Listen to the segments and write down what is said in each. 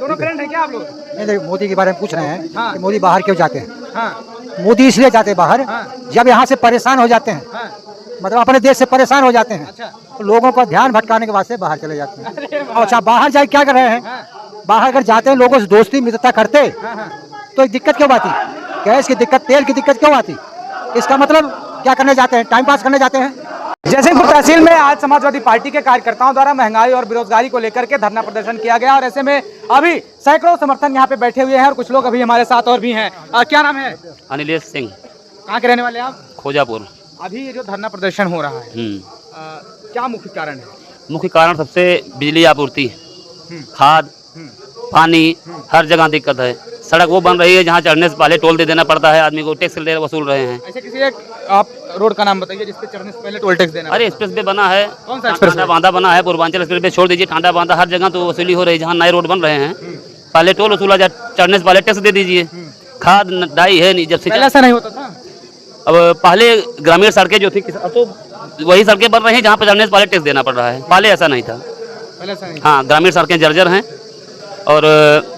दोनों फ्रेंड हैं क्या आप लोग? नहीं नहीं, मोदी के बारे में पूछ रहे हैं हाँ। कि मोदी बाहर क्यों जाते हैं। हाँ मोदी इसलिए जाते हैं बाहर हाँ जब यहाँ से परेशान हो जाते हैं, हाँ। मतलब अपने देश से परेशान हो जाते हैं, अच्छा। तो लोगों का ध्यान भटकाने के वास्ते बाहर चले जाते हैं। अरे वाह। और अच्छा, बाहर जाके क्या कर रहे हैं? हाँ बाहर अगर जाते हैं लोगों से दोस्ती मित्रता करते हाँ हाँ। तो एक दिक्कत क्यों आती? गैस की दिक्कत, तेल की दिक्कत क्यों आती? इसका मतलब क्या करने जाते हैं? टाइम पास करने जाते हैं। जयसिंहपुर तहसील में आज समाजवादी पार्टी के कार्यकर्ताओं द्वारा महंगाई और बेरोजगारी को लेकर के धरना प्रदर्शन किया गया और ऐसे में अभी सैकड़ों समर्थन यहाँ पे बैठे हुए हैं और कुछ लोग अभी हमारे साथ और भी हैं। क्या नाम है? अनिलेश सिंह, कहाँ के रहने वाले हैं आप? खोजापुर। अभी ये जो धरना प्रदर्शन हो रहा है क्या मुख्य कारण है? मुख्य कारण सबसे बिजली आपूर्ति, हम्म। खाद, पानी, हर जगह दिक्कत है। सड़क वो बन रही है जहाँ चढ़ने से पहले टोल दे देना पड़ता है, आदमी को टैक्स वसूल रहे हैं। ऐसे किसी एक आप रोड का नाम बताइए जिस पे चढ़ने से पहले टोल टैक्स देना। अरे एक्सप्रेस वे बना है, कौन सा एक्सप्रेस? टांडा बांधा बना है, पूर्वांचल एक्सप्रेस वे छोड़ दीजिए, टांडा बांधा हर जगह तो वसूली हो रही है। जहाँ नए रोड बन रहे हैं पहले टोल वसूला जाए, चढ़ने से पहले टैक्स दे दीजिए। खाद डाई है नहीं, जब से पहले ऐसा नहीं होता था। अब पहले ग्रामीण सड़कें जो थी अब तो वही सड़कें बन रही हैं जहाँ पर चढ़ने से पहले टैक्स देना पड़ रहा है। पहले ऐसा नहीं था। पहले ऐसा नहीं। हाँ, ग्रामीण सड़कें जर्जर हैं और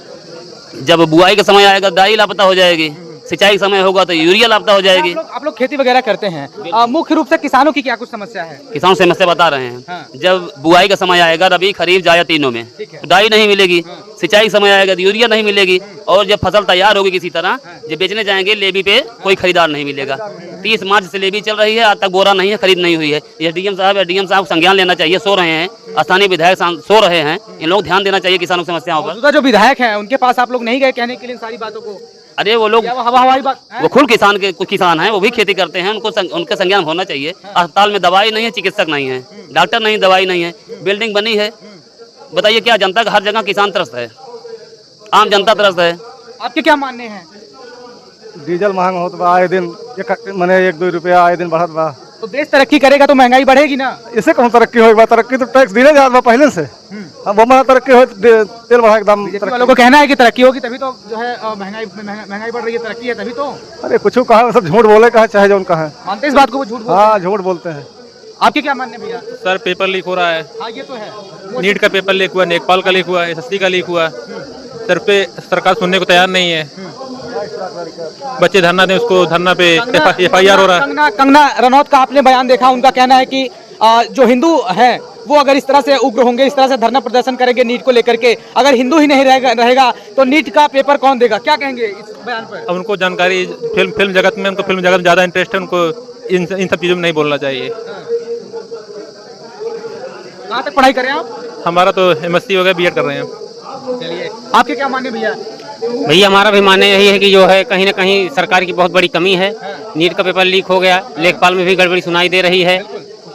जब बुआई का समय आएगा डाई लापता हो जाएगी, सिंचाई का समय होगा तो यूरिया लापता हो जाएगी। आप लोग खेती वगैरह करते हैं, मुख्य रूप से किसानों की क्या कुछ समस्या है? किसान समस्या बता रहे हैं। हाँ। जब बुआई का समय आएगा रबी खरीफ जाया तीनों में ठीक है। तो डाई नहीं मिलेगी, सिंचाई का समय आएगा तो यूरिया नहीं मिलेगी, और जब फसल तैयार होगी किसी तरह जब बेचने जाएंगे लेवी पे कोई खरीदार नहीं मिलेगा। 30 मार्च से लेवी चल रही है, आज तक बोरा नहीं है, खरीद नहीं हुई है। एसडीएम साहब संज्ञान लेना चाहिए, सो रहे हैं, स्थानीय विधायक सो रहे हैं, इन लोग ध्यान देना चाहिए किसानों की समस्याओं पर। मौजूदा जो विधायक हैं उनके पास आप लोग नहीं गए कहने के लिए सारी बातों को? अरे वो लोग हवाई बात है? वो खुद किसान के कुछ किसान हैं, वो भी खेती करते हैं, उनका संज्ञान होना चाहिए। अस्पताल में दवाई नहीं है, चिकित्सक नहीं है, डॉक्टर नहीं, दवाई नहीं है, बिल्डिंग बनी है। बताइए क्या जनता का हर जगह किसान त्रस्त है, आम जनता त्रस्त है। आपके क्या मानने हैं? डीजल महंगा होता बा, आए दिन मैंने 1-2 रुपया आए दिन बढ़त बा। तो देश तरक्की करेगा तो महंगाई बढ़ेगी ना। इससे कौन तरक्की होगी? तरक्की तो टैक्स दिले जात बा पहले से। अब हमारा तरक्की हो तेल बढ़ा एकदम। बीजेपी वालों को कहना है कि तरक्की होगी तभी तो जो है महंगाई बढ़ रही है, तरक्की है तभी तो। अरे कुछ कहा, सब झूठ बोले कहा, चाहे जो उनका है। मानते इस बात को? वो झूठ बोलते हैं। हाँ, झूठ बोलते हैं। आपके क्या मानने भैया? सर पेपर लीक हो रहा है, हाँ ये तो है। नीट का पेपर लीक हुआ, नेपाल का लीक हुआ, एसएससी का लीक हुआ। सर पे सरकार सुनने को तैयार नहीं है। बच्चे धरना दें, उसको धरना पे एफआईआर हो रहा है। कंगना रनौत का आपने बयान देखा, उनका कहना है कि जो हिंदू हैं वो अगर इस तरह से उग्र होंगे, इस तरह से धरना प्रदर्शन करेंगे नीट को लेकर के, अगर हिंदू ही नहीं रहेगा तो नीट का पेपर कौन देगा? क्या कहेंगे इस बयान पर? अब उनको जानकारी फिल्म जगत में, उनको फिल्म जगत में ज़्यादा इंटरेस्ट है, उनको इन सब चीज़ों में नहीं बोलना चाहिए। कहाँ तक पढ़ाई करें आप? हमारा तो एमएससी हो गया, बीएड कर रहे हैं। चलिए, आपके क्या मानने भैया? भैया हमारा भी मानना यही है कि जो है कहीं ना कहीं सरकार की बहुत बड़ी कमी है। नीट का पेपर लीक हो गया, लेखपाल में भी गड़बड़ी सुनाई दे रही है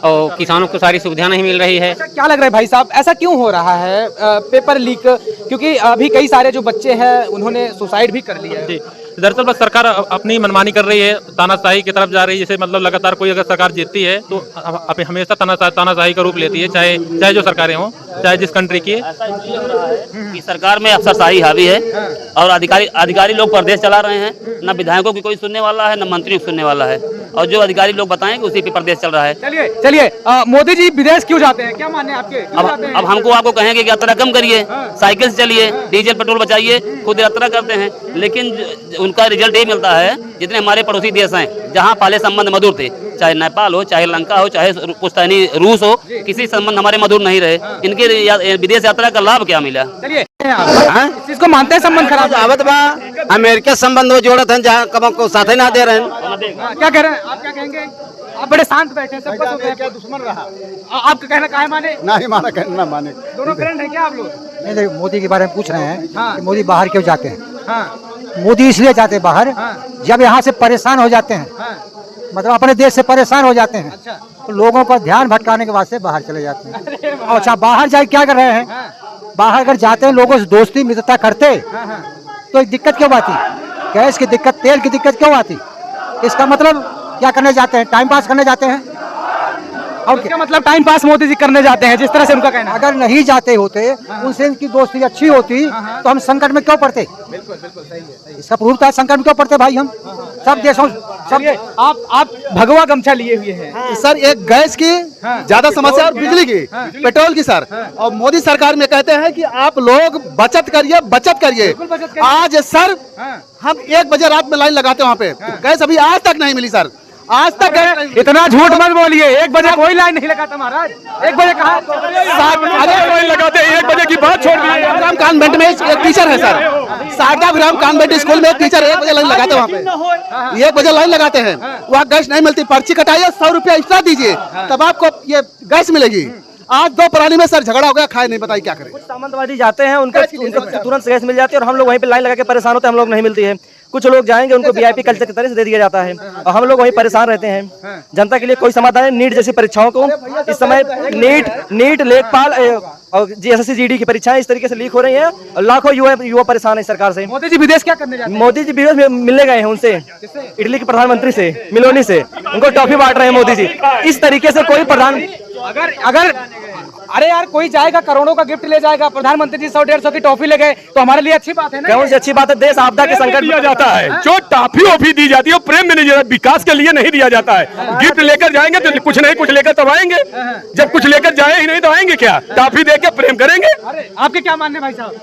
और किसानों को सारी सुविधा नहीं मिल रही है। क्या लग रहा है भाई साहब, ऐसा क्यों हो रहा है पेपर लीक? क्योंकि अभी कई सारे जो बच्चे हैं उन्होंने सुसाइड भी कर लिया है। जी, दरअसल बस सरकार अपनी मनमानी कर रही है, तानाशाही की तरफ जा रही है। जैसे मतलब लगातार कोई अगर सरकार जीतती है तो हमेशा तानाशाही का रूप लेती है, चाहे जो सरकारें हों, चाहे जिस कंट्री की। कि सरकार में अफसरशाही हावी है और अधिकारी लोग प्रदेश चला रहे हैं, न विधायकों की कोई सुनने वाला है, न मंत्रियों को सुनने वाला है, और जो अधिकारी लोग बताएंगे उसी पे प्रदेश चल रहा है। चलिए मोदी जी विदेश क्यों जाते हैं? क्या मानने आपके? अब हमको आपको कहेंगे कि यात्रा कम करिए, साइकिल से चलिए, डीजल पेट्रोल बचाइए, खुद यात्रा करते हैं, लेकिन उनका रिजल्ट यही मिलता है जितने हमारे पड़ोसी देश हैं जहाँ पहले संबंध मधुर थे, चाहे नेपाल हो, चाहे लंका हो, चाहे पुश्तैनी रूस हो, किसी संबंध हमारे मधुर नहीं रहे। इनके विदेश यात्रा का लाभ क्या मिला? चलिए, इस चीज को मानते हैं संबंध खराब आवत बा, अमेरिका संबंध हो जोड़त हैं जहाँ कब को साथे ना दे रहे हैं। क्या कह रहे हैं आप? क्या कहेंगे? आप बड़े शांत बैठे हैं, सबका क्या दुश्मन रहा? आपका कहना काहे माने? नहीं माना, कहना माने। दोनों फ्रेंड हैं क्या आप लोग? नहीं नहीं, मोदी के बारे में पूछ रहे हैं हाँ। कि मोदी बाहर क्यों जाते हैं। हाँ मोदी इसलिए जाते हैं बाहर जब यहाँ से परेशान हो जाते हैं, मतलब अपने देश से परेशान हो जाते हैं, अच्छा। तो लोगों का ध्यान भटकाने के वास्ते बाहर चले जाते हैं। और अच्छा, बाहर जाके क्या कर रहे हैं? बाहर अगर जाते हैं लोगों से दोस्ती मित्रता करते तो एक दिक्कत क्यों आती? गैस की दिक्कत, तेल की दिक्कत क्यों आती? इसका मतलब क्या करने जाते हैं? टाइम पास करने जाते हैं। और इसका मतलब टाइम पास मोदी जी करने जाते हैं, जिस तरह से उनका कहना है। अगर नहीं जाते होते, उनसे इनकी दोस्ती अच्छी होती, तो हम संकट में क्यों पड़ते? बिल्कुल बिल्कुल सही है। इसका प्रूफ था, संकट में क्यों पड़ते भाई हम? सब देशों सब आप भगवा गमछा लिए हुए हैं। सर एक गैस की ज्यादा समस्या और बिजली की, पेट्रोल की सर। और मोदी सरकार में कहते हैं कि आप लोग बचत करिए, बचत करिए। आज सर हम 1 बजे रात में लाइन लगाते हैं वहाँ पे, गैस अभी आज तक नहीं मिली सर, आज तक गैस नहीं मिली। इतना झूठ मत बोलिए, 1 बजे कोई लाइन नहीं लगाता महाराज। 1 बजे कहा अरे लगाते 1 बजे की बात छोड़ दीजिए। ग्राम कॉन्वेंट में एक टीचर है सर, सारदा ग्राम कॉन्वेंट स्कूल में एक टीचर 1 बजे लाइन लगाते हैं वहाँ पे, 1 बजे लाइन लगाते हैं, वहाँ गैस नहीं मिलती। पर्ची कटाइए, 100 रुपया एक्स्ट्रा दीजिए, तब आपको ये गैस मिलेगी। आज 2 प्राणी में सर झगड़ा हो गया, खाए नहीं, बताइए क्या करें। सामंतवादी जाते हैं, उनको तुरंत गैस मिल जाती है और हम लोग वहीं पे लाइन लगा के परेशान होते हैं, हम लोग नहीं मिलती है। कुछ लोग जाएंगे, उनको वीआईपी कल्चर की तरह से दे दिया जाता है और हम लोग वहीं परेशान रहते हैं। जनता के लिए कोई समाधान है? नीट जैसी परीक्षाओं को इस समय नीट लेखपाल और जीएसएससी जीडी की परीक्षाएं इस तरीके से लीक हो रही हैं और लाखों युवा परेशान है सरकार से। मोदी जी विदेश क्या करने जाते हैं? मोदी जी विदेश में मिलने गए हैं उनसे, इटली के प्रधानमंत्री से, मिलोनी से, उनको टॉफी बांट रहे हैं मोदी जी। इस तरीके से कोई प्रधान अगर अरे यार कोई जाएगा, करोड़ों का गिफ्ट ले जाएगा, प्रधानमंत्री जी 100-150 की टॉफी ले गए, तो हमारे लिए अच्छी बात है ना? कौन सी अच्छी बात है? देश आपदा के संकट दिया जाता है, जो टॉफी ऑफी दी जाती है वो प्रेम में नहीं दिया जाता, विकास के लिए नहीं दिया जाता है। गिफ्ट लेकर जाएंगे तो कुछ नहीं कुछ लेकर तब आएंगे, जब कुछ लेकर जाए ही नहीं तो आएंगे क्या? टॉफी दे के प्रेम करेंगे। आपके क्या मानने भाई साहब,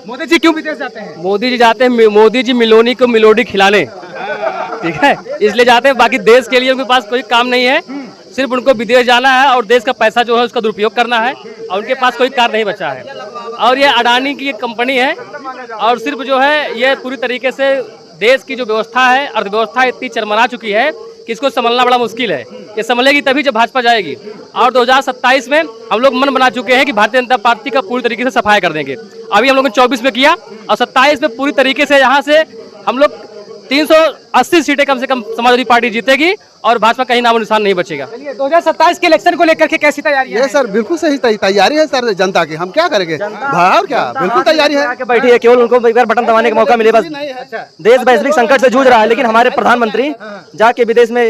मोदी जी क्यों विदेश जाते हैं? मोदी जी जाते हैं, मोदी जी मिलोनी को मिलोडी खिलाने, ठीक है, इसलिए जाते हैं। बाकी देश के लिए उनके पास कोई काम नहीं है, सिर्फ उनको विदेश जाना है और देश का पैसा जो है उसका दुरुपयोग करना है और उनके पास कोई कार्य नहीं बचा है। और ये अडानी की एक कंपनी है और सिर्फ जो है ये पूरी तरीके से देश की जो व्यवस्था है, अर्थव्यवस्था इतनी चरमरा चुकी है कि इसको संभलना बड़ा मुश्किल है। ये संभलेगी तभी जब भाजपा जाएगी। और 2027 में हम लोग मन बना चुके हैं कि भारतीय जनता पार्टी का पूरी तरीके से सफाई कर देंगे। अभी हम लोगों ने 24 में किया और 27 में पूरी तरीके से यहाँ से हम लोग 380 सीटें कम से कम समाजवादी पार्टी जीतेगी और भाजपा कहीं नामो निशान नहीं बचेगा। 2027 के इलेक्शन को लेकर के कैसी तैयारी है? ये सर बिल्कुल सही तैयारी है सर जनता की, हम क्या करेंगे और क्या, बिल्कुल तैयारी है। बैठी है, केवल उनको एक बार बटन दबाने का मौका मिले बस। देश वैश्विक संकट से जूझ रहा है, लेकिन हमारे प्रधानमंत्री जाके विदेश में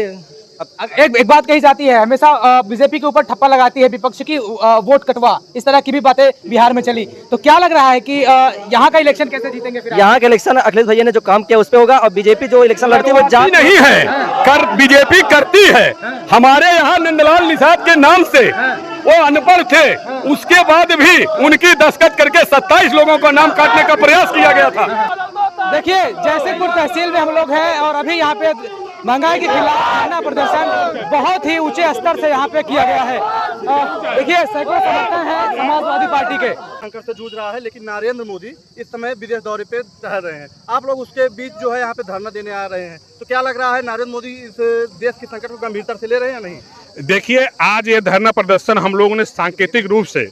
एक बात कही जाती है, हमेशा बीजेपी के ऊपर ठप्पा लगाती है विपक्ष की, वोट कटवा, इस तरह की भी बातें बिहार में चली। तो क्या लग रहा है कि यहाँ का इलेक्शन कैसे जीतेंगे फिर? यहाँ का इलेक्शन अखिलेश भैया ने जो काम किया उस पे होगा और बीजेपी जो इलेक्शन लड़ती है वो नहीं है, कर बीजेपी करती है। हमारे यहाँ नंदलाल निषाद के नाम से वो अनपढ़ थे, उसके बाद भी उनकी दस्तखत करके 27 लोगों का नाम काटने का प्रयास किया गया था। देखिए जैसेपुर तहसील में हम लोग हैं और अभी यहाँ पे महंगाई के खिलाफ धरना प्रदर्शन बहुत ही ऊंचे स्तर से यहाँ पे किया गया है। देखिए सैकड़ों समर्थन है समाजवादी पार्टी के। संकट से जूझ रहा है, लेकिन नरेंद्र मोदी इस समय विदेश दौरे पे टहल रहे हैं। आप लोग उसके बीच जो है यहाँ पे धरना देने आ रहे हैं, तो क्या लग रहा है नरेंद्र मोदी इस देश के संकट को गंभीरता से ले रहे हैं या नहीं? देखिए आज ये धरना प्रदर्शन हम लोगों ने सांकेतिक रूप से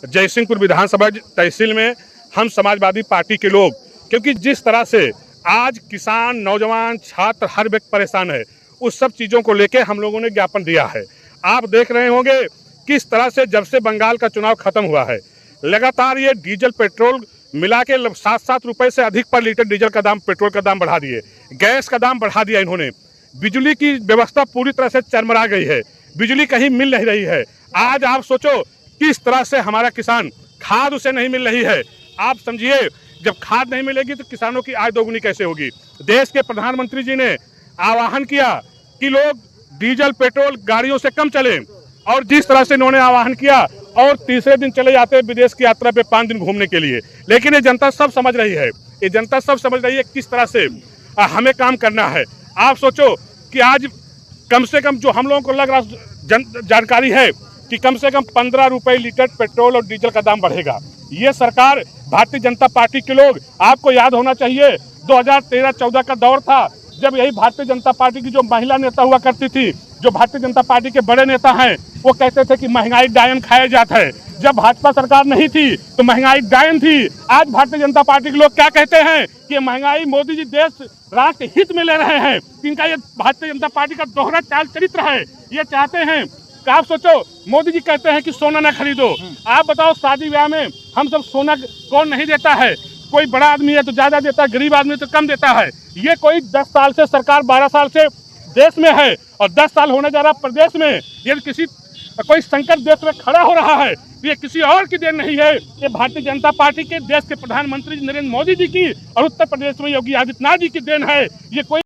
जयसिंहपुर विधानसभा तहसील में हम समाजवादी पार्टी के लोग, क्योंकि जिस तरह से आज किसान, नौजवान, छात्र हर व्यक्ति परेशान है, उस सब चीज़ों को लेके हम लोगों ने ज्ञापन दिया है। आप देख रहे होंगे किस तरह से जब से बंगाल का चुनाव खत्म हुआ है लगातार ये डीजल पेट्रोल मिला के 7-7 रुपये से अधिक पर लीटर डीजल का दाम, पेट्रोल का दाम बढ़ा दिए, गैस का दाम बढ़ा दिया इन्होंने। बिजली की व्यवस्था पूरी तरह से चरमरा गई है, बिजली कहीं मिल नहीं रही है। आज आप सोचो किस तरह से हमारा किसान, खाद उसे नहीं मिल रही है। आप समझिए जब खाद नहीं मिलेगी तो किसानों की आय दोगुनी कैसे होगी। देश के प्रधानमंत्री जी ने आह्वान किया कि लोग डीजल पेट्रोल गाड़ियों से कम चलें, और जिस तरह से इन्होंने आह्वान किया और तीसरे दिन चले जाते हैं विदेश की यात्रा पे 5 दिन घूमने के लिए। लेकिन ये जनता सब समझ रही है, ये जनता सब समझ रही है किस तरह से हमें काम करना है। आप सोचो कि आज कम से कम जो हम लोगों को लग रहा जानकारी है कि कम से कम 15 रुपये लीटर पेट्रोल और डीजल का दाम बढ़ेगा। ये सरकार भारतीय जनता पार्टी के लोग, आपको याद होना चाहिए 2013-14 का दौर था जब यही भारतीय जनता पार्टी की जो महिला नेता हुआ करती थी, जो भारतीय जनता पार्टी के बड़े नेता हैं, वो कहते थे कि महंगाई डायन खाया जाता है। जब भाजपा सरकार नहीं थी तो महंगाई डायन थी। आज भारतीय जनता पार्टी के लोग क्या कहते हैं कि महंगाई मोदी जी देश राष्ट्र हित में ले रहे हैं। इनका ये भारतीय जनता पार्टी का दोहरा चाल चरित्र है। ये चाहते हैं कि आप सोचो, मोदी जी कहते हैं कि सोना ना खरीदो। आप बताओ शादी ब्याह में हम सब सोना कौन नहीं देता है? कोई बड़ा आदमी है तो ज़्यादा देता है, गरीब आदमी तो कम देता है। ये कोई 10 साल से सरकार, 12 साल से देश में है और 10 साल होने जा रहा प्रदेश में। यदि किसी कोई संकट देश में खड़ा हो रहा है तो ये किसी और की देन नहीं है, ये भारतीय जनता पार्टी के देश के प्रधानमंत्री नरेंद्र मोदी जी की और उत्तर प्रदेश में योगी आदित्यनाथ जी की देन है। ये कोई